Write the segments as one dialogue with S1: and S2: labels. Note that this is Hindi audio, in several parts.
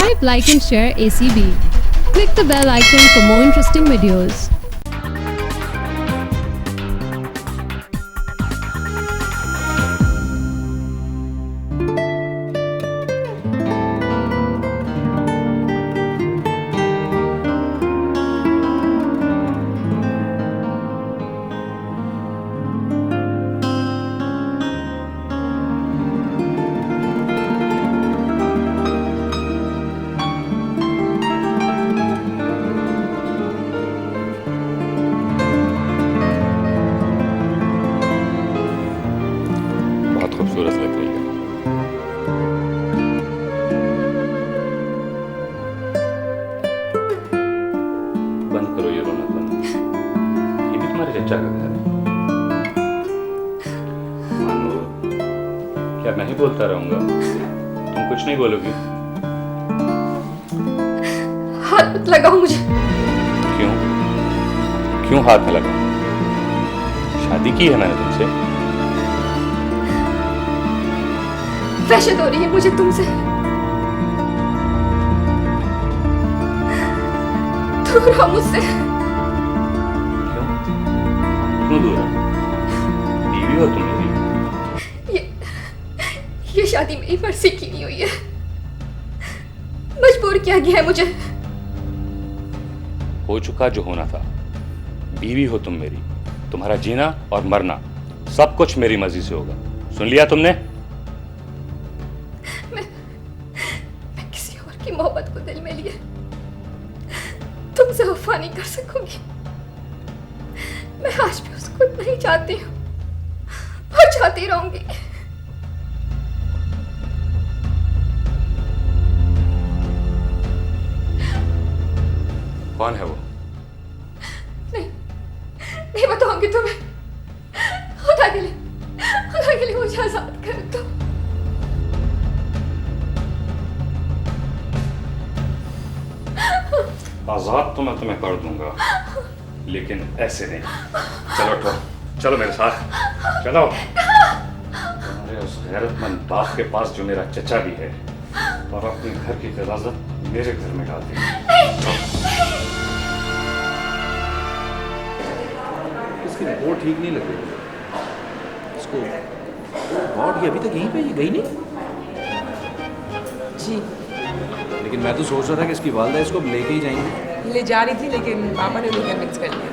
S1: Subscribe, like and share ACB. Click the bell icon for more interesting videos.
S2: खूबसूरत लग रही है। बंद करो ये रोना बंद। ये भी तुम्हारे चचा का घर है। मानो क्या मैं ही बोलता रहूंगा, तुम कुछ नहीं बोलोगी?
S3: हाथ मत लगाओ मुझे।
S2: क्यों क्यों हाथ न लगा? शादी की है मैंने तुमसे।
S3: वहशत हो रही है मुझे तुमसे। दूर रहो मुझसे।
S2: क्यों क्यों दूर हो? बीवी हो तुम मेरी।
S3: ये शादी मेरी मर्जी की नहीं हुई है, मजबूर किया गया है मुझे।
S2: हो चुका जो होना था। बीवी हो तुम मेरी, तुम्हारा जीना और मरना सब कुछ मेरी मर्जी से होगा। सुन लिया तुमने?
S3: मैं किसी और की मोहब्बत को दिल में लिए तुमसे वफा नहीं कर सकूंगी। मैं आज भी उसको इतना ही चाहती हूँ और चाहती रहूंगी।
S2: कौन है वो?
S3: नहीं बताऊंगी तुम्हें। खुदा के लिए मुझे आजाद कर दो।
S2: आजाद तो मैं तुम्हें कर दूंगा, लेकिन ऐसे नहीं। चलो उठो, चलो मेरे साथ चलो। तुम्हारे उस गैरतमंद बाप के पास जो मेरा चचा भी है, और अपने घर की इजाजत मेरे घर में डाल दी।
S4: इसकी रिपोर्ट ठीक नहीं लग रही। इसको बॉड अभी तक यहीं पे गई नहीं
S5: जी।
S4: लेकिन मैं तो सोच रहा था कि इसकी वालदा इसको लेके ही जाएंगे।
S5: ले जा रही थी लेकिन पापा ने उन्हें कन्विंस कर लिया।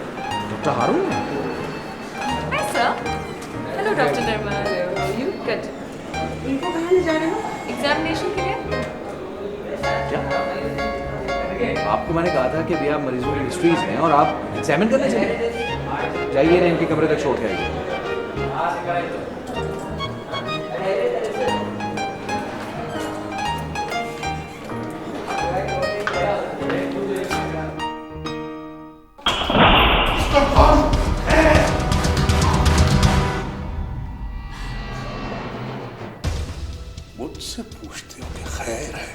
S4: डॉक्टर हारून
S3: ऐसा? हेलो डॉक्टर नरमान।
S5: You cut. इनको कहाँ ले जा रहे हो?
S3: एग्जामिनेशन के लिए।
S4: क्या आपको मैंने कहा था कि भैया मरीजों की हिस्ट्रीज हैं और आप एग्जामिन करने चले जाइए ना, इनके कमरे तक छोड़ के आइए।
S6: मुझसे पूछते हो कि खैर है?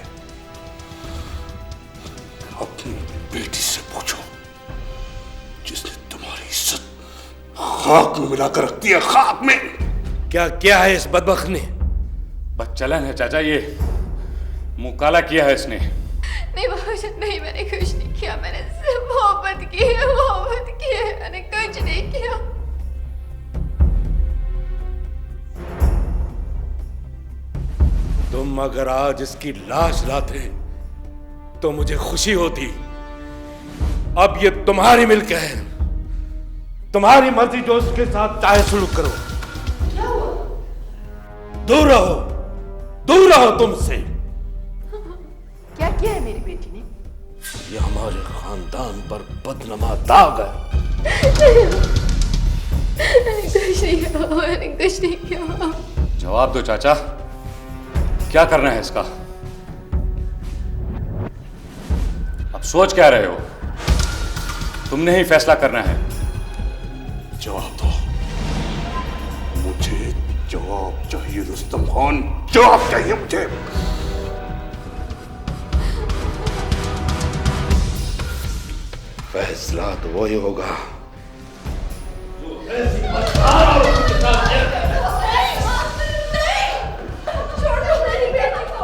S6: अपनी बेटी से पूछो, जिसने तुम्हारी इज्जत खाक में मिलाकर रख दिया, खाक में।
S7: क्या क्या है इस बदबख्त ने?
S2: बदचलन है चाचा, ये मुंह काला किया है इसने।
S3: नहीं बाबा नहीं, मैंने कुछ नहीं किया। मैंने सिर्फ मोहब्बत की है, मैंने कुछ नहीं किया।
S7: तुम अगर आज इसकी लाश लाते तो मुझे खुशी होती। अब ये तुम्हारी मिल्क है, तुम्हारी मर्जी, जो उसके साथ चाहे सुलूक करो।
S3: क्या हुआ?
S7: दूर रहो तुमसे।
S3: क्या किया है मेरी बेटी ने?
S7: ये हमारे खानदान पर बदनमा दाग है।
S3: मैंने कुछ नहीं किया।
S2: जवाब दो चाचा, क्या करना है इसका? अब सोच क्या रहे हो? तुमने ही फैसला करना है।
S6: जवाब दो। मुझे जवाब चाहिए रुस्तम खान, जवाब चाहिए मुझे।
S7: फैसला तो वही होगा।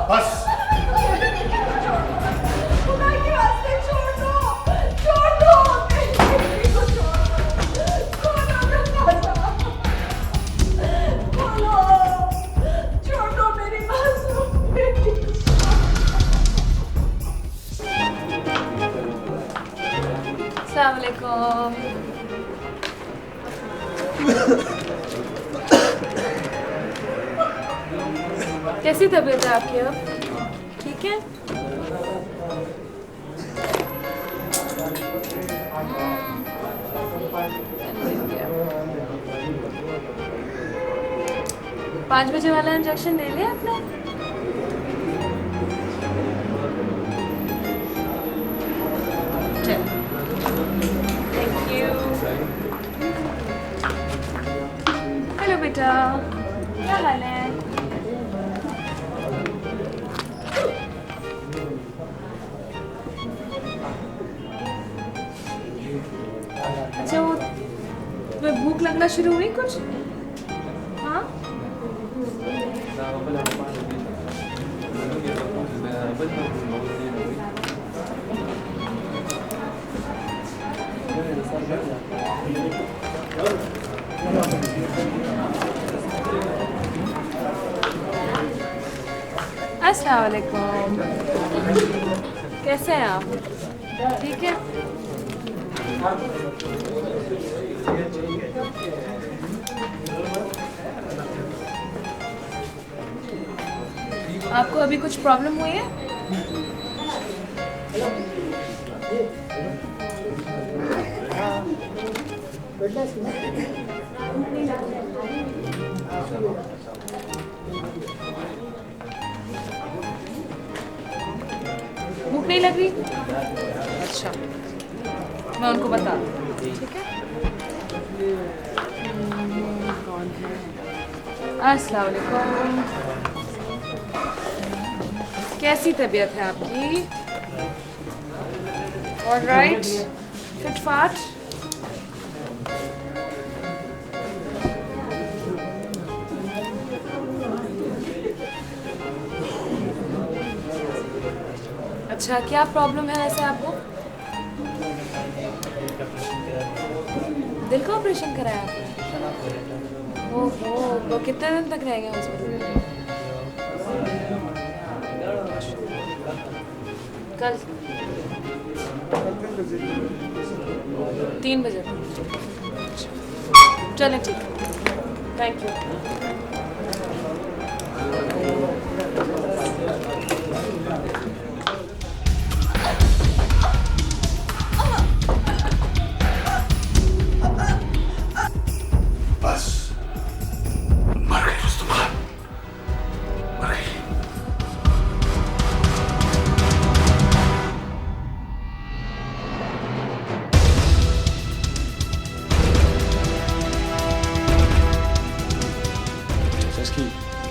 S6: बस
S3: अस्सलाम वालेकुम। कैसी तबीयत है आपकी अब? ठीक है? 5 बजे वाला इंजेक्शन ले लिया आपने? चलो, थैंक यू। हेलो बेटा, क्या हाल है? अच्छा, वो तुम्हें भूख लगना शुरू हुई कुछ? हाँ? अस्सलाम वालेकुम। कैसे हैं आप? ठीक है? आपको अभी कुछ प्रॉब्लम हुई है? भूख नहीं लग रही? अच्छा, मैं उनको बता दूँ, ठीक है? कौन है? अस्सलाम वालेकुम। कैसी तबीयत है आपकी? ऑलराइट, फिट फाट? अच्छा, क्या प्रॉब्लम है वैसे आपको? दिल का ऑपरेशन कराया आपने? ओहो, तो कितने दिन तक रहेंगे हॉस्पिटल? कल 3 बजे। चलें, ठीक है, थैंक यू।
S6: बस मर गई रुस्तम खान, मर गई।
S2: इसकी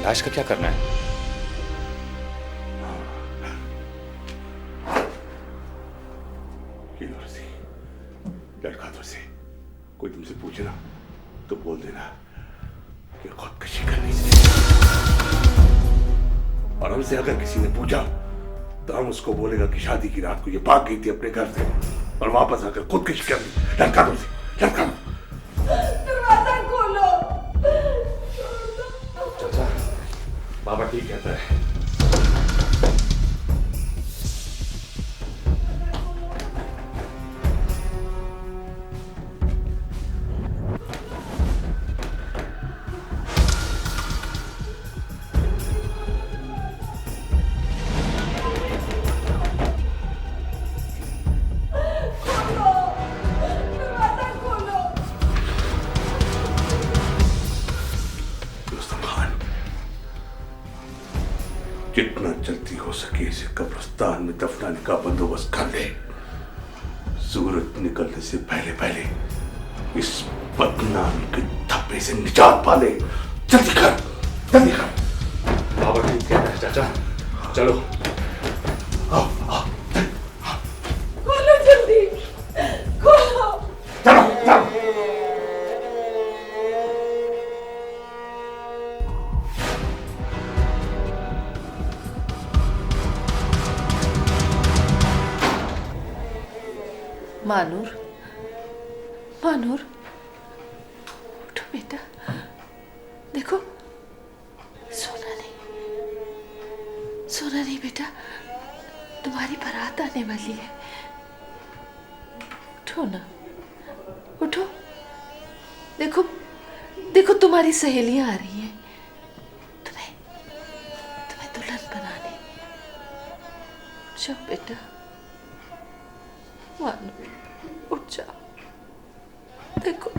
S2: लाश का क्या करना है?
S6: लड़का से कोई तुमसे पूछे ना तो बोल देना कि खुदकशी करनी चाहिए, और हमसे अगर किसी ने पूछा तो हम उसको बोलेगा कि शादी की रात को ये भाग गई थी अपने घर से और वापस आकर खुदकशी कर ली। लड़का दो से, लड़का दो।
S5: दरवाजा खोलो।
S2: चाचा, बाबा ठीक कहता है।
S6: जितना जल्दी हो सके इसे कब्रिस्तान में दफनाने का बंदोबस्त कर ले। सूरज निकलने से पहले पहले इस बदनामी के धब्बे से निजात पा ले। जल्दी कर, जल्दी कर।
S2: बाबा ठीक कहता है चाचा, चलो।
S6: आओ, आओ,
S5: खोलो जल्दी, खोलो।
S6: चलो, चलो।
S5: मानूर, मानूर, उठो बेटा, देखो, सोना नहीं बेटा, तुम्हारी बारात आने वाली है। उठो ना, उठो। देखो देखो तुम्हारी सहेलियां आ रही हैं तुम्हें दुल्हन बनाने। जाओ बेटा, मानो, उठ जाओ। देखो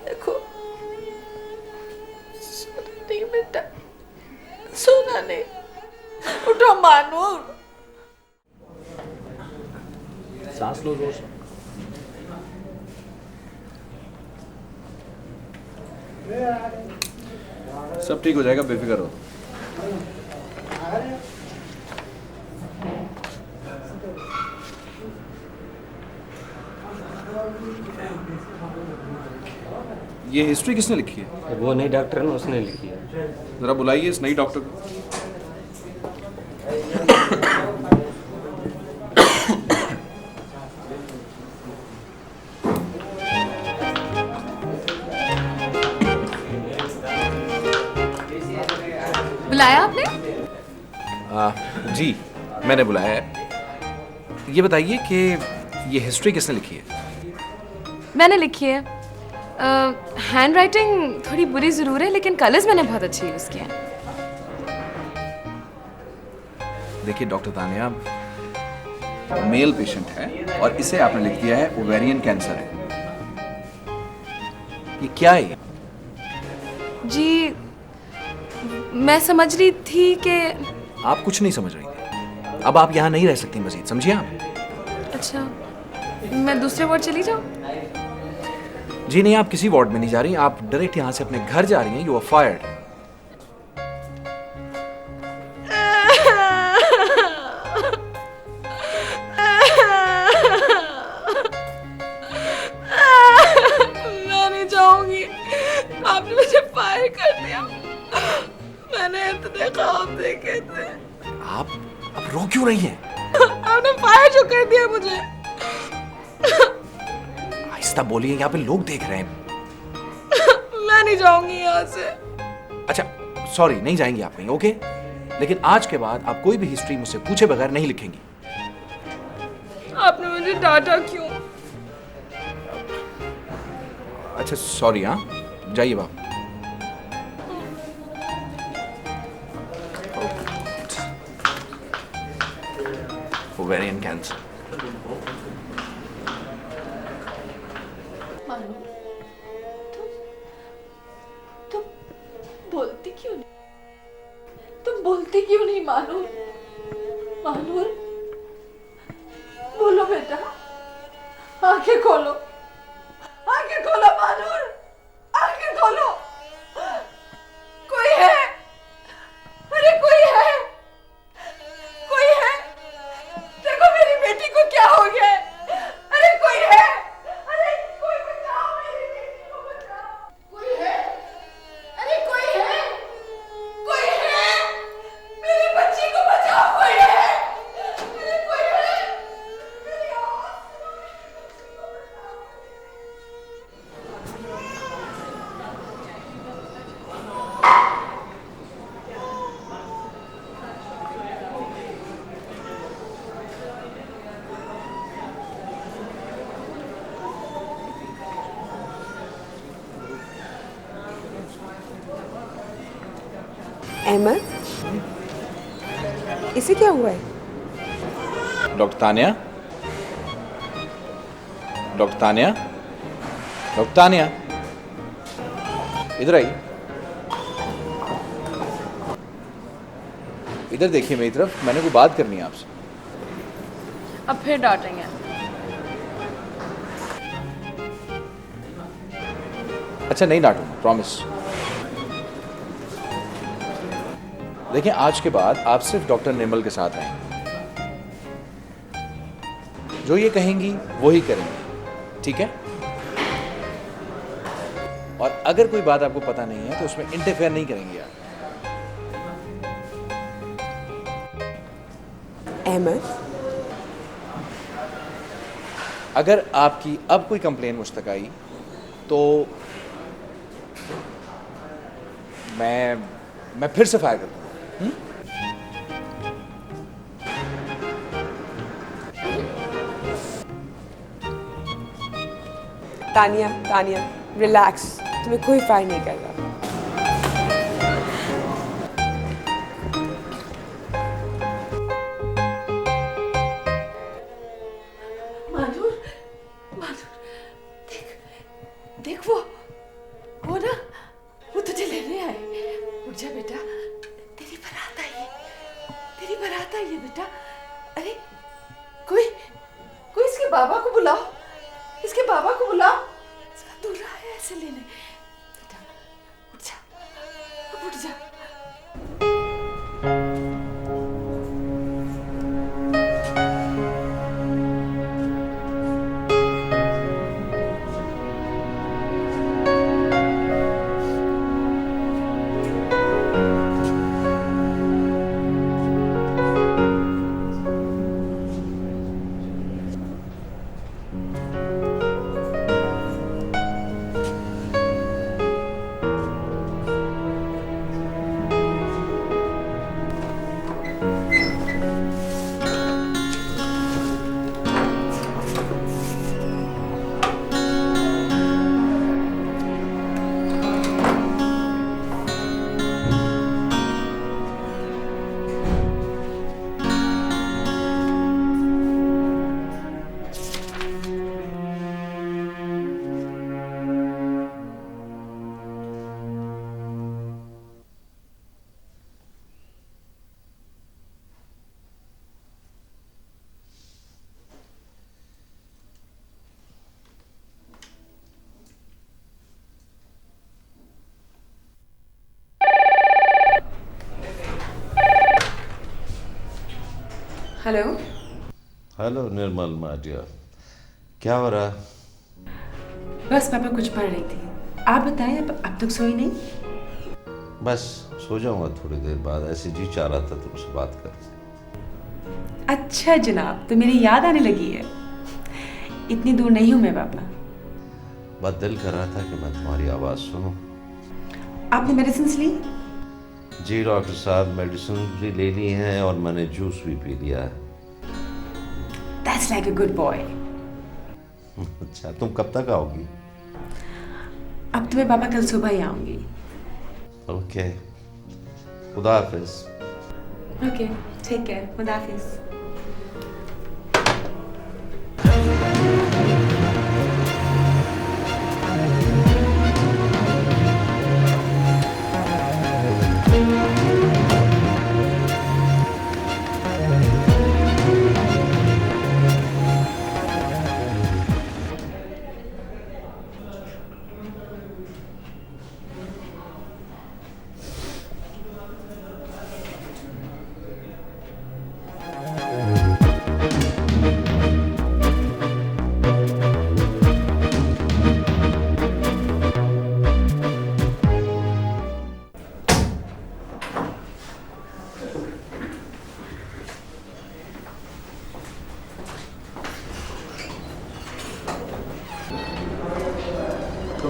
S5: देखो, सोना नहीं बेटा, सोना नहीं। उठो मानो।
S4: सांस लो जोर से। सब ठीक हो जाएगा, बेफिक्र हो। ये हिस्ट्री किसने लिखी है?
S8: वो नई डॉक्टर ने उसने लिखी है।
S4: जरा बुलाइए इस नई डॉक्टर को।
S3: बुलाया आपने?
S4: जी मैंने बुलाया है। ये बताइए कि ये हिस्ट्री किसने लिखी है?
S3: मैंने लिखी है। हैंड राइटिंग थोड़ी बुरी जरूर है, लेकिन कलर्स मैंने बहुत अच्छे यूज किए हैं।
S4: देखिए डॉक्टर तानिया, मेल पेशेंट है और इसे आपने लिख दिया है ओवेरियन कैंसर है। ये क्या है?
S3: जी मैं समझ रही थी कि
S4: आप कुछ नहीं समझ रही थी। अब आप यहाँ नहीं रह सकती मजीद, समझिए आप।
S3: अच्छा, मैं दूसरे वार्ड चली जाऊँ?
S4: जी नहीं, आप किसी वार्ड में नहीं जा रही, आप डायरेक्ट यहाँ से अपने घर जा रही हैं। You are fired.
S5: मैं नहीं जाऊंगी, आपने मुझे फायर कर दिया। मैंने इतने ख्वाब देखे थे।
S4: आप रो क्यों रही हैं?
S5: आपने फायर जो कर दिया मुझे।
S4: आहिस्ता बोलिए, यहाँ पे लोग देख रहे हैं।
S5: मैं नहीं जाऊंगी यहाँ से।
S4: अच्छा सॉरी, नहीं जाएंगी आप कहीं, ओके? लेकिन आज के बाद आप कोई भी हिस्ट्री मुझसे पूछे बगैर नहीं लिखेंगी।
S5: आपने मुझे डांटा क्यों?
S4: अच्छा सॉरी, हाँ जाइए बाप। Ovarian cancer.
S5: मानो, तुम बोलती क्यों नहीं? तुम बोलती क्यों नहीं मानो? मानूर, बोलो बेटा, आंखें खोलो, आंखें खोलो मानूर, आंखें खोलो। कोई है? अरे कोई है? कोई है? देखो मेरी बेटी को क्या हो गया है? अरे कोई है? अरे कोई बचाओ, मेरी बेटी को बचाओ। कोई है? अरे कोई है? कोई है? मेरी बच्ची को बचाओ, कोई है? अरे कोई है? मेरी आवाज़ सुनो, मेरी बच्ची को
S9: अहमद, इसे क्या हुआ है?
S4: Doctor Tania, doctor Tania, doctor Tania, इधर आइए। इधर देखिए मेरी तरफ, मैंने कोई बात करनी है आपसे।
S3: अब फिर डांटेंगे।
S4: अच्छा नहीं डांटूंगा, प्रॉमिस। देखिए आज के बाद आप सिर्फ डॉक्टर निर्मल के साथ रहेंगे। जो ये कहेंगी वो ही करेंगे, ठीक है? और अगर कोई बात आपको पता नहीं है तो उसमें इंटरफेयर नहीं करेंगे आप।
S9: अहमद,
S4: अगर आपकी अब कोई कंप्लेन मुझ तक आई तो मैं फिर से फायर कर दूंगा।
S9: तानिया तानिया रिलैक्स, तुम्हें कोई फायर नहीं करेगा।
S5: मानूर, मानूर, देख वो ना, वो तुझे लेने आए। उठ जा बेटा, तेरी बारात आई है, तेरी बारात आई है बेटा। अरे कोई इसके बाबा को बुलाओ, इसके बाबा को बुलाओ, इसका दूल्हा है ऐसे लेने। बेटा उठ जा, अब उठ जा।
S9: हेलो
S10: हेलो निर्मल माटिया, क्या हो रहा?
S9: बस पापा कुछ पढ़ रही थी। आप बताएं, अब तक सोई नहीं?
S10: बस सो जाऊंगा थोड़ी देर बाद, ऐसे जी चाह रहा था तुमसे बात कर।
S9: अच्छा जनाब, तो मेरी याद आने लगी है। इतनी दूर नहीं हूँ मैं पापा।
S10: बस दिल कर रहा था कि मैं तुम्हारी आवाज़ सुनूं।
S9: आपने मेडिसिन ली?
S10: जी डॉक्टर साहब, मेडिसिन भी ले ली हैं और मैंने जूस भी पी लिया है।
S9: That's like a good boy.
S10: अच्छा, तुम कब तक आओगी?
S9: अब तो मैं पापा कल सुबह ही आऊंगी।
S10: ओके, खुदा हाफिज।
S9: ओके, ठीक है, खुदा हाफिज।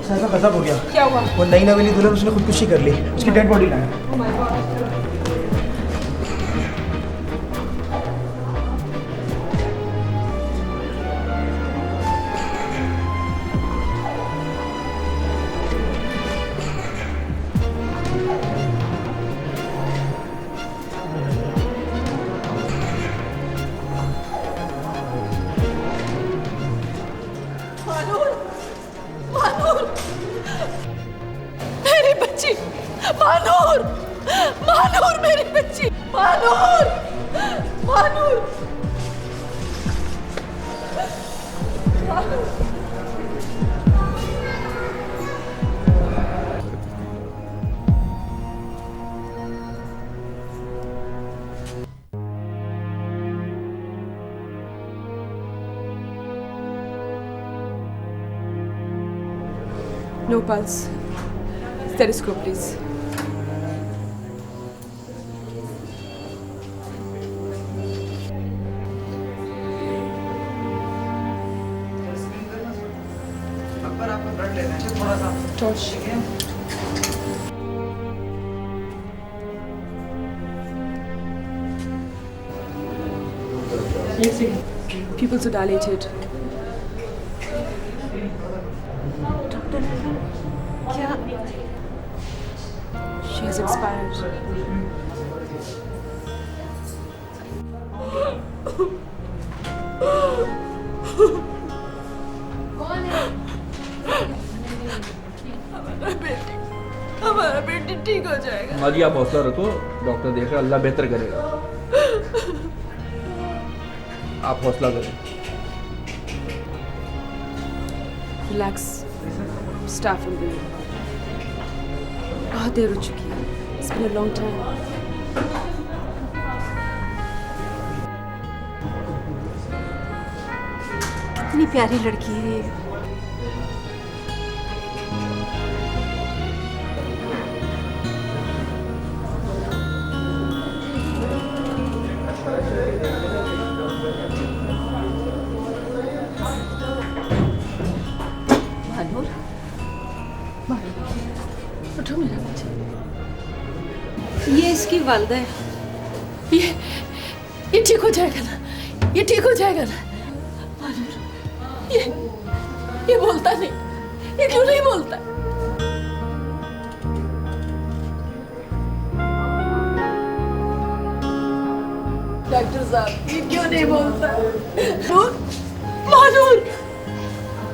S11: ऐसा खत्म हो गया।
S9: क्या हुआ?
S11: वो नई नवेली दुल्हन उसने खुदकुशी कर ली, उसकी डेड बॉडी लाया।
S9: Oh my God.
S5: Manur, Manur, मेरी बच्ची, मानूर, मानूर, मेरी बच्ची, Manur, Manur, Manur.
S9: No pulse. Stethoscope, please.
S11: Akbar, आपको ब्लड लेना है थोड़ा सा।
S9: Torch. Pupils are dilated. She has expired.
S5: हमारा बेटी ठीक हो जाएगा।
S4: माँ जी आप हौसला रखो, डॉक्टर देख रहा, अल्लाह बेहतर करेगा। आप हौसला करें।
S9: Relax. Staff will be. बहुत देर हो चुकी है। It's been a long time.
S3: कितनी प्यारी लड़की है ये।
S9: उठो मेरा बच्चा।
S3: ये इसकी वालदा है।
S9: ये ठीक हो जाएगा ना? ये ठीक हो जाएगा ना? ये बोलता नहीं। ये क्यों नहीं बोलता? डॉक्टर साहब ये क्यों नहीं बोलता? मानूर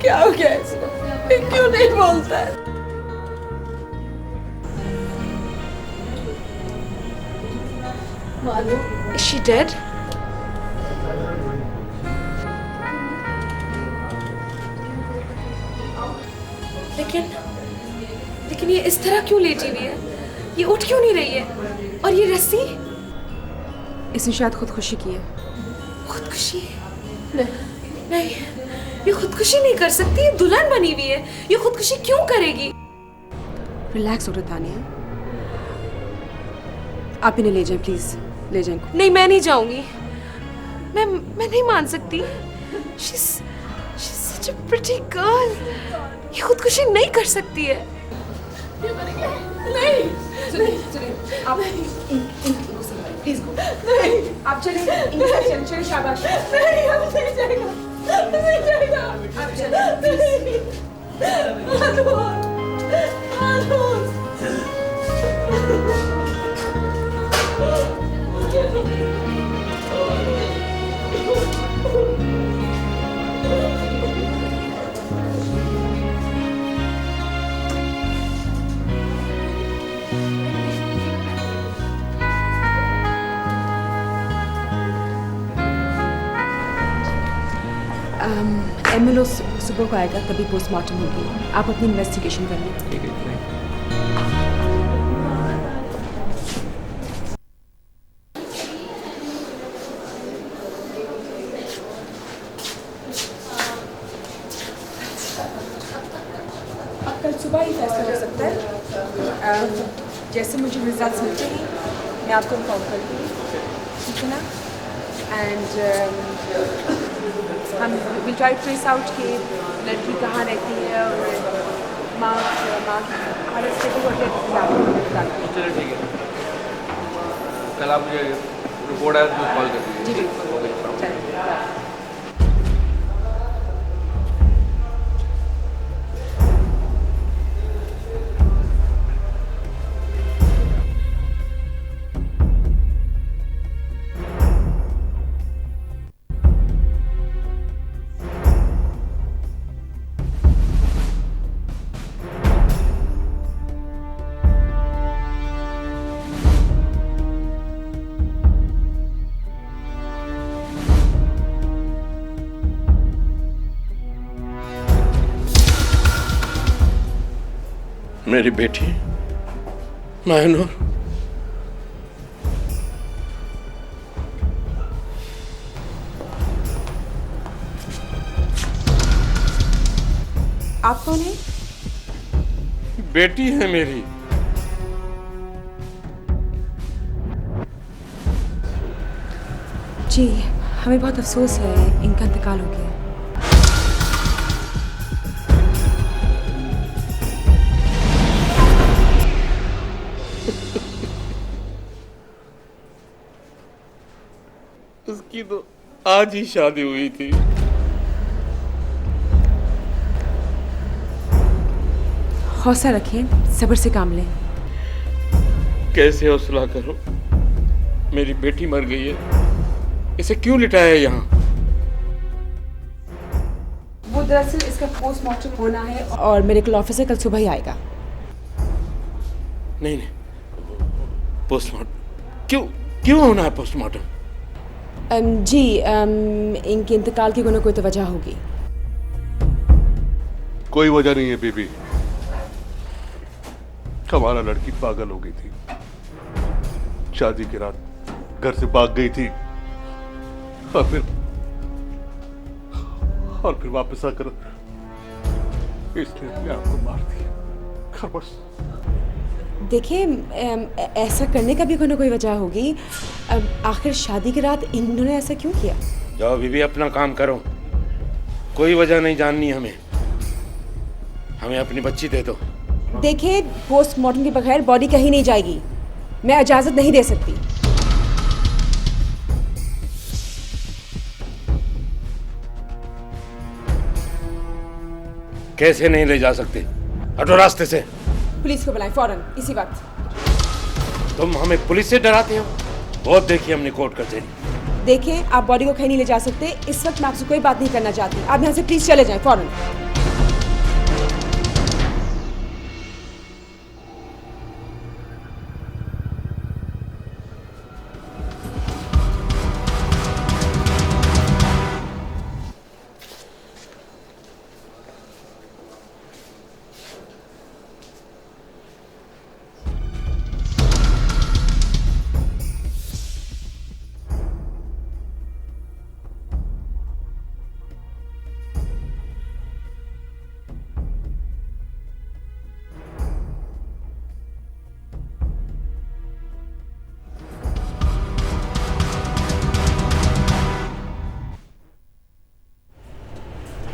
S9: क्या हो गया इसको? ये क्यों नहीं बोलता है? Manu, is she dead? लेकिन ये इस तरह क्यों लेटी हुई है? ये उठ क्यों नहीं रही है? और ये रस्सी? इसने शायद खुदकुशी की है। खुदकुशी? नहीं, ये खुदकुशी नहीं कर सकती। ये दुल्हन बनी हुई है। ये खुदकुशी क्यों करेगी? रिलैक्स हो तानिया। आप इन्हें ले जाएं प्लीज, ले जाएं। नहीं मैं नहीं जाऊंगी। मैं नहीं मान सकती। She's such a pretty girl. ये खुदकुशी नहीं कर सकती है। नहीं, आप प्लीज गो। नहीं, आप चलिए इनके साथ चलिए, शाबाश। नहीं, आप नहीं जाएगा, नहीं जाएगा। आप चलिए। एमएलओ सुबह को आएगा, तभी पोस्टमार्टम होगी। आप अपनी इन्वेस्टिगेशन कर लें।
S4: ठीक है।
S9: अब कल सुबह ही फैसला हो सकता है। जैसे मुझे रिजल्ट्स मिलते हैं मैं आपको इन्फॉर्म करूँगी, ठीक है ना? एंड हम विल ट्राई ट्रेस आउट कि लड़की कहाँ रहती है और माँ की हालत स्टेबल हो जाए।
S4: चलिए ठीक है, कल आप मुझे रिपोर्ट आए तो कॉल कर दीजिए।
S9: जी बिल्कुल, चलिए।
S7: मेरी बेटी मायनूर,
S9: आप कौन है?
S7: बेटी है मेरी।
S9: जी हमें बहुत अफसोस है, इनका इंतकाल हो गया।
S7: उसकी तो आज ही शादी हुई थी।
S9: हौसला रखें, सब्र से काम लें।
S7: कैसे हौसला करो, मेरी बेटी मर गई है, इसे क्यों लिटाया यहाँ?
S9: वो दरअसल इसका पोस्टमार्टम होना है और मेडिकल ऑफिसर कल सुबह ही आएगा।
S7: नहीं, पोस्टमार्टम क्यों होना है पोस्टमार्टम?
S9: जी इनके इंतकाल की कोई ना कोई तो वजह होगी।
S6: कोई वजह नहीं है बीबी। हमारा लड़की पागल हो गई थी, शादी की रात घर से भाग गई थी और फिर वापस आकर इसने अपने आप को मार दिया। बस
S9: देखिए ऐसा करने का भी कोई ना कोई वजह होगी। आखिर शादी की रात इन्होंने ऐसा क्यों किया?
S7: जाओ बीबी, अपना काम करो, कोई वजह नहीं जाननी हमें अपनी बच्ची दे दो।
S9: देखिए पोस्टमार्टम के बगैर बॉडी कहीं नहीं जाएगी, मैं इजाजत नहीं दे सकती।
S7: कैसे नहीं ले जा सकते? हटो रास्ते से।
S9: पुलिस को बुलाएं फौरन, इसी वक्त।
S7: तुम हमें पुलिस से डराते हो? बहुत देखी हमने कोर्ट कचहरी।
S9: देखें आप बॉडी को कहीं नहीं ले जा सकते, इस वक्त मैं आपसे कोई बात नहीं करना चाहती। आप यहाँ से प्लीज चले जाएं फौरन।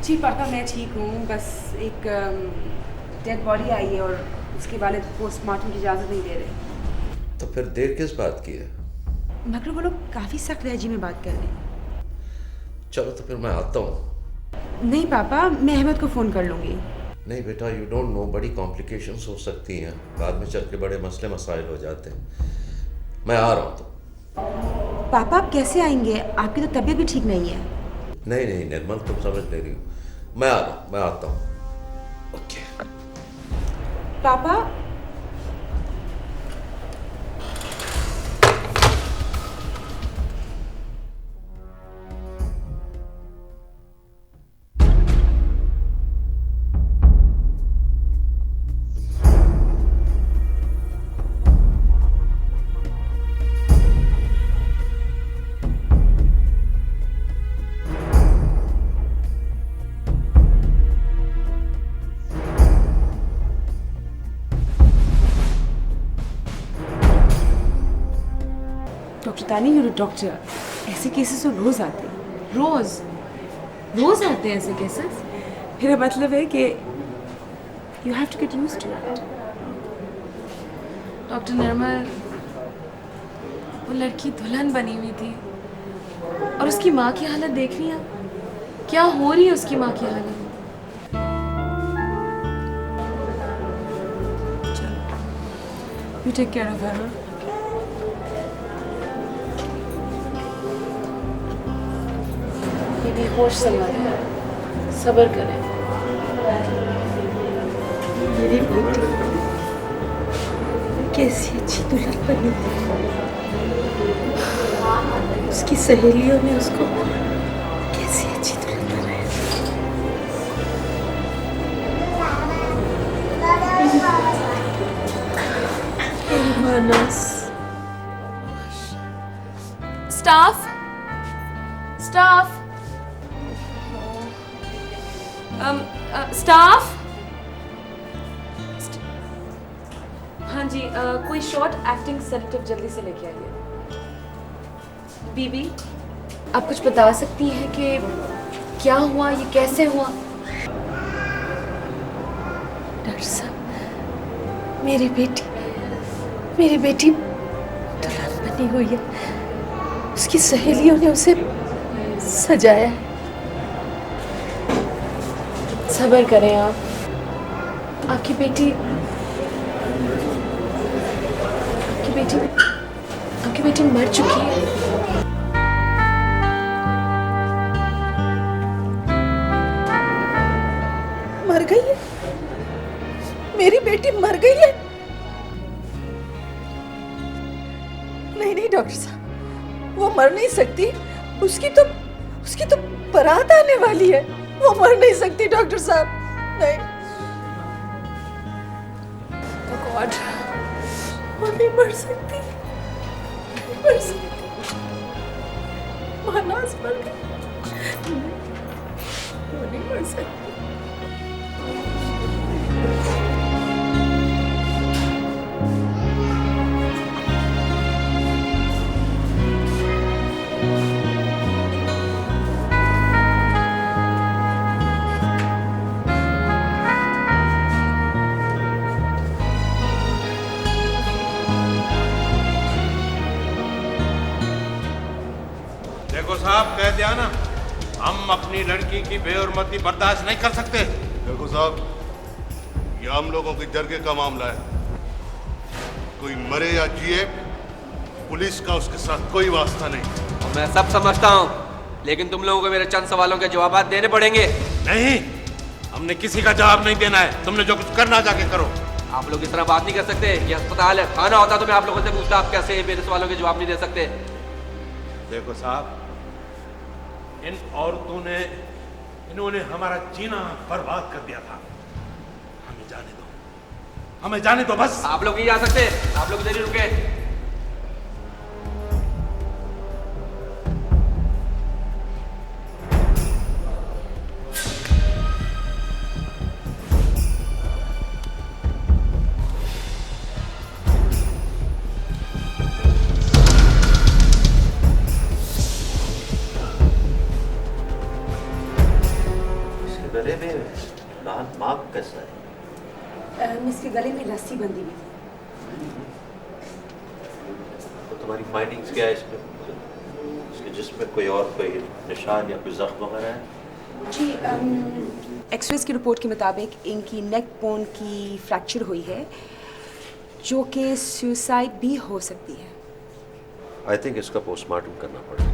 S9: जी पापा मैं ठीक हूँ, बस एक डेड बॉडी आई है और उसके वालिद पोस्टमार्टम की इजाज़त नहीं दे रहे।
S10: तो फिर देर किस बात की है?
S9: मगर वो लोग काफ़ी सख्त लहजे में बात कर रहे हैं।
S10: चलो तो फिर मैं आता हूँ।
S9: नहीं पापा, मैं अहमद को फ़ोन कर लूँगी।
S10: नहीं बेटा, यू डोंट नो, बड़ी कॉम्प्लिकेशंस हो सकती हैं, बाद में चल के बड़े मसले मसाइल हो जाते हैं। मैं आ रहा हूँ। तो
S9: पापा आप कैसे आएंगे? आपकी तो तबीयत भी ठीक नहीं है।
S10: नहीं निर्मल, तुम समझ ले रही हो। मैं आ रहा हूँ, मैं आता हूँ। ओके
S9: पापा डॉक्टर तानी, यूर डॉक्टर, ऐसे केसेस तो रोज आते हैं।
S3: रोज आते हैं ऐसे केसेस?
S9: मेरा मतलब है कि you have to get used to it.
S3: Doctor Nirmal, वो लड़की दुल्हन बनी हुई थी और उसकी माँ की हालत देख रही है, क्या हो रही है उसकी माँ की हालत।
S9: You take care of her.
S3: होश संभालें, सब्र करें।
S5: मेरी बेटी कैसी अच्छी दुल्हन बनी थी, उसकी सहेलियों ने उसको कैसी अच्छी दुल्हन बनाया। मानस,
S3: स्टाफ स्टाफ, हाँ जी, कोई शॉर्ट एक्टिंग सेडेटिव जल्दी से लेके आइए। बीबी, आप कुछ बता सकती हैं कि क्या हुआ, ये कैसे हुआ?
S5: डॉक्टर साहब, मेरी बेटी दुल्हन बनी हुई है, उसकी सहेलियों ने उसे सजाया है।
S3: सब्र करें आप, आपकी बेटी मर चुकी है।
S5: मर गई है? मेरी बेटी मर गई है? नहीं नहीं डॉक्टर साहब, वो मर नहीं सकती। उसकी तो बारात आने वाली है। वो मर नहीं सकती डॉक्टर साहब, नहीं। गॉड, वो नहीं मर सकती, नहीं मर सकती। महानाज मर गई, वो नहीं मर सकती।
S7: देखो साहब, कह दिया ना, हम अपनी लड़की की बेहुरमती बर्दाश्त नहीं कर सकते।
S6: देखो साहब, ये हम लोगों की जरगे का मामला है। कोई मरे या जिए, पुलिस का उसके साथ कोई वास्ता नहीं।
S8: और मैं सब समझता हूँ, लेकिन तुम लोगों को मेरे चंद सवालों के जवाब देने पड़ेंगे।
S7: नहीं, हमने किसी का जवाब नहीं देना है। तुमने जो कुछ करना जाके करो।
S8: आप लोग इस तरह बात नहीं कर सकते। ये अस्पताल है, खाना होता तो मैं आप लोगों से पूछता, आप कैसे मेरे सवालों के जवाब नहीं दे सकते।
S7: देखो साहब, इन औरतों ने, इन्होंने हमारा जीना बर्बाद कर दिया था। हमें जाने दो, हमें जाने दो बस।
S8: आप लोग नहीं जा सकते, आप लोग इधर ही रुके।
S10: गले में लाल मार्क कैसा है?
S9: इसके गले में रस्सी बंधी हुई थी।
S10: तो तुम्हारी फाइंडिंग्स क्या है इसमें? इसके जिस्म में कोई और कोई निशान या कोई जख्म वगैरह है?
S9: जी, एक्सरेज की रिपोर्ट के मुताबिक इनकी नेक बोन की फ्रैक्चर हुई है, जो कि सुसाइड भी हो सकती है।
S10: आई थिंक इसका पोस्टमार्टम करना पड़ेगा।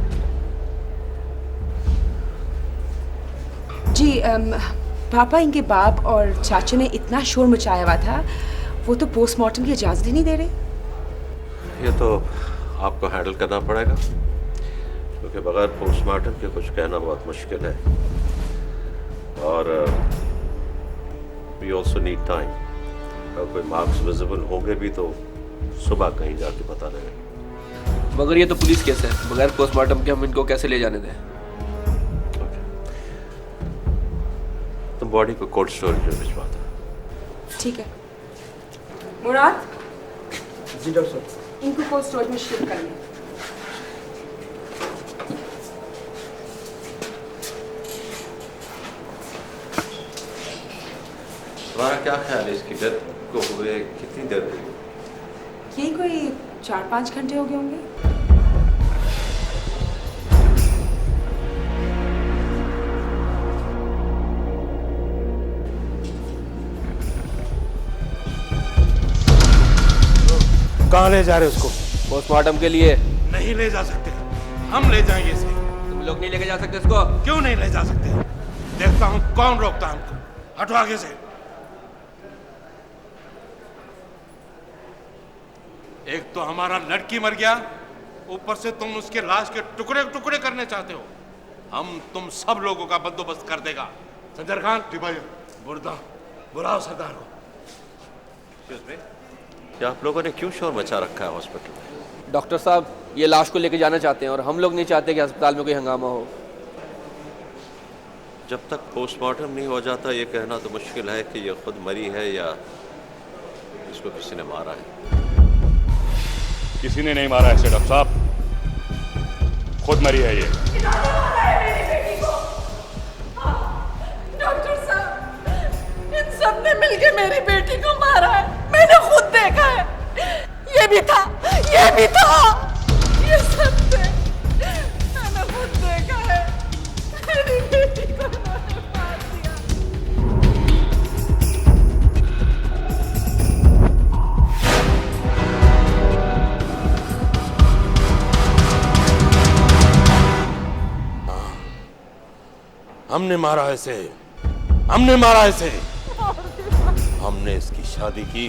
S9: जी, पापा, इनके बाप और चाचा ने इतना शोर मचाया हुआ था, वो तो पोस्टमार्टम की इजाज़त ही नहीं दे रहे।
S10: ये तो आपको हैंडल करना पड़ेगा, क्योंकि बगैर पोस्टमार्टम के कुछ कहना बहुत मुश्किल है। और वी ऑल्सो नीड टाइम। अगर कोई मार्क्स विजिबल होंगे भी तो सुबह कहीं जाके पता लगेगा।
S8: मगर ये तो पुलिस केस है, बगैर पोस्टमार्टम के हम इनको कैसे ले जाने दें?
S10: तुम बॉडी को कोल्ड स्टोरेज में भिजवा दो।
S9: ठीक है। मुराद,
S11: जी डॉक्टर साहब।
S9: इनको कोल्ड स्टोरेज में शिफ्ट करिए।
S10: तुम्हारा क्या ख्याल है, इसकी डेथ को हुए कितनी देर हुई?
S9: यही कोई 4-5 घंटे हो गए होंगे।
S7: कहाँ ले जा रहे उसको?
S8: पोस्टमार्टम के लिए।
S7: नहीं ले जा सकते, हम ले जाएंगे इसे।
S8: तुम लोग नहीं लेके जा सकते इसको?
S7: क्यों नहीं ले जा सकते? देखता हूँ कौन रोकता है हमको। हटो आगे से। एक तो हमारा लड़की मर गया, ऊपर से तुम उसके लाश के टुकड़े टुकड़े करने चाहते हो। हम तुम सब लोगों का बंदोबस्त कर देगा। संजर खान, बुलाओ सरदार को।
S10: क्या आप लोगों ने क्यों शोर मचा रखा है हॉस्पिटल में?
S8: डॉक्टर साहब, ये लाश को लेके जाना चाहते हैं और हम लोग नहीं चाहते कि अस्पताल में कोई हंगामा हो।
S10: जब तक पोस्टमार्टम नहीं हो जाता ये कहना तो मुश्किल है कि ये खुद मरी है या इसको किसी ने मारा है।
S2: किसी ने नहीं मारा है डॉक्टर साहब, खुद मरी है ये।
S5: डॉक्टर साहब, इन सब ने मिलकर मेरी बेटी को मारा है। मैंने खुद देखा है। ये भी था, ये सब थे। मैंने खुद देखा है। मेरी बेटी को उन्होंने मार दिया।
S7: हमने मारा है इसे, हमने मारा है इसे। हमने इसकी शादी की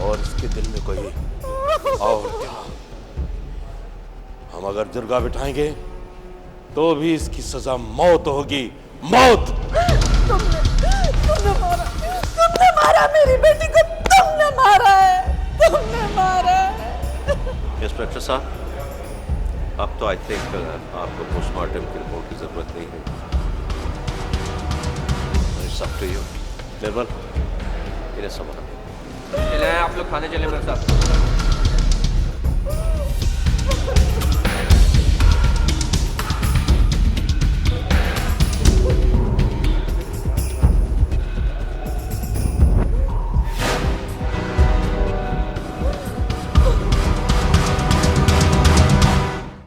S7: और इसके दिल में कोई और था। हम अगर दुर्गा बिठाएंगे तो भी इसकी सजा मौत होगी, मौत।
S5: तुमने मारा मेरी बेटी को, तुमने मारा है, तुमने मारा है।
S10: इंस्पेक्टर साहब, अब तो आई थिंक आपको पोस्टमार्टम की रिपोर्ट की जरूरत नहीं है। It's up to you. Nirmal, इन्हें संभालो।
S8: चले आप लोग खाने चले मेरे साथ।